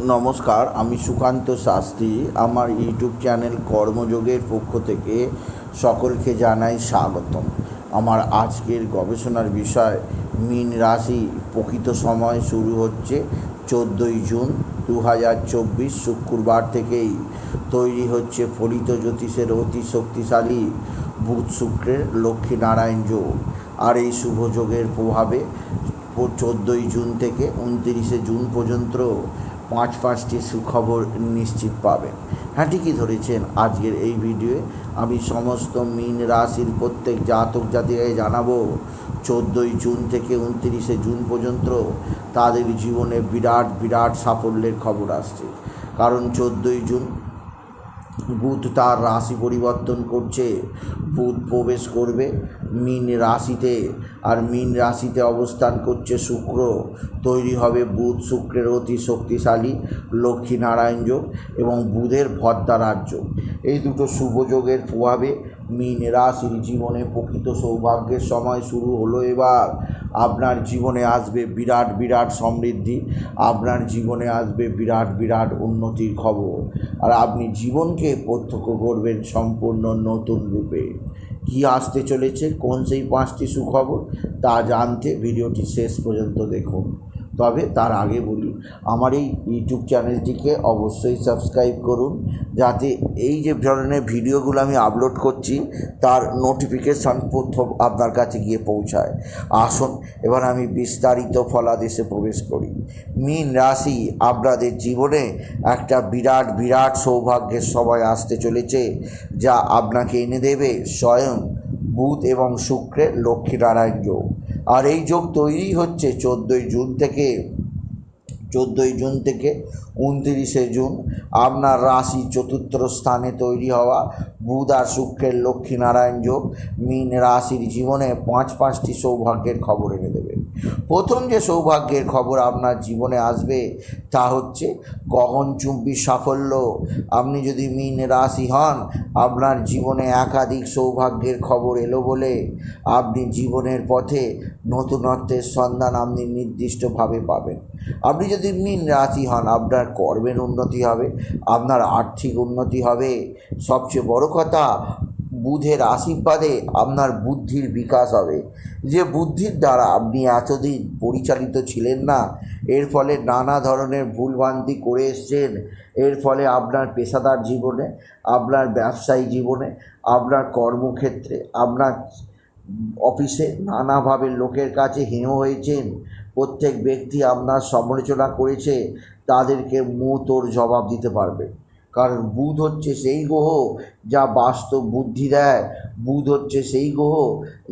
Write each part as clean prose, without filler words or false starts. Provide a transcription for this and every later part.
নমস্কার, আমি সুকান্ত শাস্ত্রী। আমার ইউটিউব চ্যানেল কর্মযোগের পক্ষ থেকে সকলকে জানাই স্বাগতম। আমার আজকের গবেষণার বিষয় মীন রাশি। প্রকৃত সময় শুরু হচ্ছে 14ই জুন 2024 শুক্রবার থেকেই। তৈরি হচ্ছে ফলিত জ্যোতিষের অতি শক্তিশালী বুধ শুক্রের লক্ষ্মীনারায়ণ যোগ। আর এই শুভ যোগের প্রভাবে 14ই জুন থেকে 29শে জুন পর্যন্ত পাঁচটি সুখবর নিশ্চিত পাবেন। হ্যাঁ, ঠিকই ধরেছেন। আজকের এই ভিডিওয়ে আমি সমস্ত মীন রাশির প্রত্যেক জাতক জাতিকে জানাবো 14ই জুন থেকে 29শে জুন পর্যন্ত তাদের জীবনে বিরাট সাফল্যের খবর আসছে। কারণ 14ই জুন বুধ তার রাশি পরিবর্তন করছে। বুধ প্রবেশ করবে মীন রাশিতে, আর মীন রাশিতে অবস্থান করছে শুক্র। তৈরি হবে বুধ শুক্রের অতি শক্তিশালী লক্ষ্মীনারায়ণ যোগ এবং বুধের ভদ্রারাজ যোগ। এই দুটো শুভ যোগের প্রভাবে মীন রাশির জীবনে প্রকৃত সৌভাগ্যের সময় শুরু হলো। এবার আপনার জীবনে আসবে বিরাট সমৃদ্ধি, আপনার জীবনে আসবে বিরাট উন্নতির খবর, আর আপনি জীবনকে প্রত্যক্ষ করবেন সম্পূর্ণ নতুন রূপে। কী আসতে চলেছে, কোন সেই পাঁচটি সুখবর, তা জানতে ভিডিওটি শেষ পর্যন্ত দেখুন। তবে তার আগে বলি, আমার এই ইউটিউব চ্যানেলটিকে অবশ্যই সাবস্ক্রাইব করুন, যাতে এই যে ধরনের ভিডিওগুলো আমি আপলোড করছি তার নোটিফিকেশান প্রথম আপনার কাছে গিয়ে পৌঁছায়। আসুন এবার আমি বিস্তারিত ফলাদেশে প্রবেশ করি। মীন রাশি, আপনাদের জীবনে একটা বিরাট সৌভাগ্যের সময় আসতে চলেছে, যা আপনাকে এনে দেবে স্বয়ং বুধ এবং শুক্রের লক্ষ্মীনারায়ণ যোগ। আর এই যোগ তৈরি হচ্ছে 14ই জুন থেকে 29শে জুন। আপনার রাশি চতুর্থ স্থানে তৈরি হওয়া বুধ আর শুক্রের লক্ষ্মীনারায়ণ যোগ মীন রাশির জীবনে পাঁচটি সৌভাগ্যের খবর এনে দেবে। প্রথম যে সৌভাগ্যের খবর আপনার জীবনে আসবে তা হচ্ছে গগনচুম্বী সাফল্য। আপনি যদি মীন রাশি হন, আপনার জীবনে একাধিক সৌভাগ্যের খবর এলো বলে আপনি জীবনের পথে নতুনত্বের সন্ধান আপনি নির্দিষ্টভাবে পাবেন। আপনি যদি মীন রাশি হন, আপনার কর্মের উন্নতি হবে, আপনার আর্থিক উন্নতি হবে। সবচেয়ে বড় কথা, বুধের আশীর্বাদে আপনার বুদ্ধির বিকাশ হবে। যে বুদ্ধির দ্বারা আপনি এতদিন পরিচালিত ছিলেন না, এর ফলে নানা ধরনের ভুলভ্রান্তি করে এসছেন। এর ফলে আপনার পেশাদার জীবনে, আপনার ব্যবসায়ী জীবনে, আপনার কর্মক্ষেত্রে, আপনার অফিসে নানাভাবে লোকের কাছে হেয় হয়েছেন। প্রত্যেক ব্যক্তি আপনার সমালোচনা করেছে, তাদেরকে তোর জবাব দিতে পারবে। কারণ বুধ হচ্ছে সেই গ্রহ যা বাস্তব বুদ্ধি দেয়। বুধ হচ্ছে সেই গ্রহ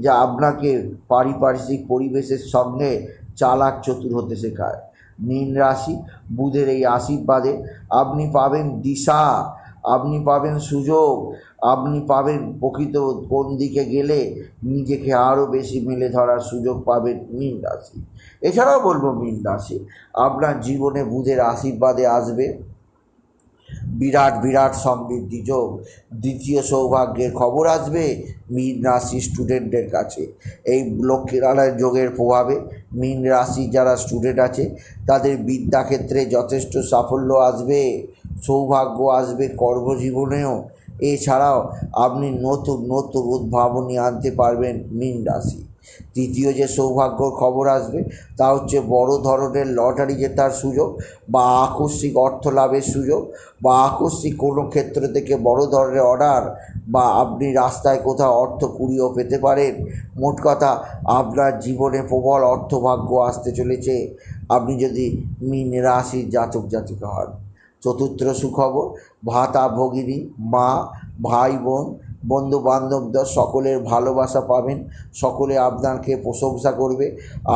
যা আপনাকে পারিপার্শ্বিক পরিবেশের সঙ্গে চালাক চতুর হতে শেখায়। মীন রাশি, বুধের এই আশীর্বাদে আপনি পাবেন দিশা, আপনি পাবেন সুযোগ, আপনি পাবেন প্রকৃত কোন দিকে গেলে নিজেকে আরও বেশি মেলে ধরার সুযোগ পাবেন মীন রাশি। এছাড়াও বলবো, মীন রাশি আপনার জীবনে বুধের আশীর্বাদে আসবে বিরাট সমৃদ্ধি যোগ। দ্বিতীয় সৌভাগ্যের খবর আসবে মীন রাশি স্টুডেন্টদের কাছে। এই লক্ষ্মীনারায়ণ যোগের প্রভাবে মীন রাশি যারা স্টুডেন্ট আছে তাদের বিদ্যাক্ষেত্রে যথেষ্ট সাফল্য আসবে, সৌভাগ্য আসবে কর্মজীবনেও। এছাড়াও আপনি নতুন উদ্ভাবনী আনতে পারবেন মীন রাশি। তৃতীয় যে সৌভাগ্যর খবর আসবে তা হচ্ছে বড় ধরনের লটারি জেতার সুযোগ, বা আকস্মিক অর্থ লাভের সুযোগ, বা আকস্মিক কোনো ক্ষেত্র থেকে বড় ধরনের অর্ডার, বা আপনি রাস্তায় কোথাও অর্থ কুড়িয়েও পেতে পারেন। মোট কথা, আপনার জীবনে প্রবল অর্থভাগ্য আসতে চলেছে আপনি যদি মীন রাশির জাতক জাতিকা হন। চতুর্থ সুখবর, ভাতা ভগিনী, মা, ভাই বোন, বন্ধু বান্ধবদের সকলের ভালোবাসা পাবেন। সকলে আপনাকে প্রশংসা করবে,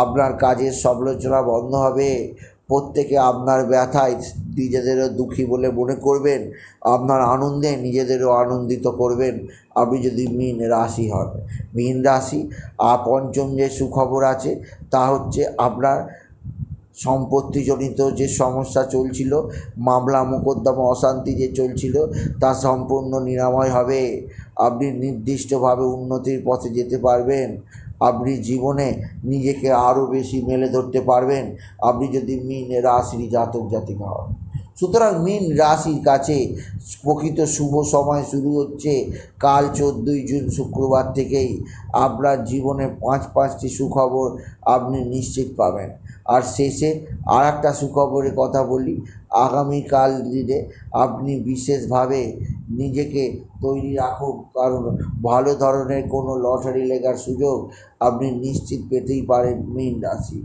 আপনার কাজের সমালোচনা বন্ধ হবে। প্রত্যেকে আপনার ব্যথায় নিজেদেরও দুঃখী বলে মনে করবেন, আপনার আনন্দে নিজেদেরও আনন্দিত করবেন আপনি যদি মীন রাশি হন। মীন রাশি আর পঞ্চম যে সুখবর আছে তা হচ্ছে আপনার সম্পত্তিজনিত যে সমস্যা চলছিল, মামলা মোকদ্দমা অশান্তি যে চলছিল, তা সম্পূর্ণ নিরাময় হবে। আপনি নির্দিষ্টভাবে উন্নতির পথে যেতে পারবেন। আপনি জীবনে নিজেকে আরও বেশি মেলে ধরতে পারবেন আপনি যদি মীন রাশির জাতক জাতিকা হন। সুতরাং মীন রাশির কাছে প্রকৃত শুভ সময় শুরু হচ্ছে কাল 14ই জুন শুক্রবার থেকেই। আপনার জীবনে পাঁচটি সুখবর আপনি নিশ্চিত পাবেন। আর শেষে আর একটা সুখবরের কথা বলি, আগামীকাল দিনে আপনি বিশেষভাবে নিজেকে তৈরি রাখুন, কারণ ভালো ধরনের কোনো লটারি লেগার সুযোগ আপনি নিশ্চিত পেতেই পারেন মীন রাশি।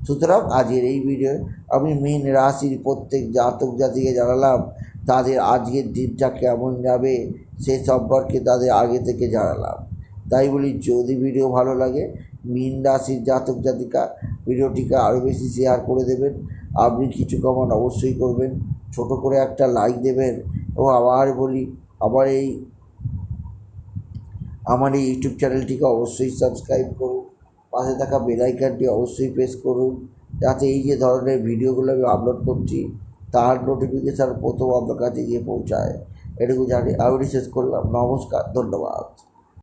সুতরাং আজকের এই ভিডিও আমি মীন রাশির প্রত্যেক জাতক জাতিকে জানালাম তাদের আজকের দিনটা কেমন যাবে সে সম্পর্কে তাদের আগে থেকে জানালাম। তাই বলি, যদি ভিডিও ভালো লাগে মীন রাশির জাতক জাতিকা ভিডিওটিকে আরও বেশি শেয়ার করে দেবেন। আপনি কিছু কমেন্ট অবশ্যই করবেন, ছোট করে একটা লাইক দেবেন। এবং আবার বলি, আমার এই ইউটিউব চ্যানেলটিকে অবশ্যই সাবস্ক্রাইব করুন, পাশে থাকা বেল আইকনটি অবশ্যই প্রেস করুন, যাতে এই যে ধরনের ভিডিওগুলো আমি আপলোড করছি তার নোটিফিকেশান প্রথম আপনার কাছে গিয়ে পৌঁছায়। এটুকু জানি আমি শেষ করলাম। নমস্কার, ধন্যবাদ।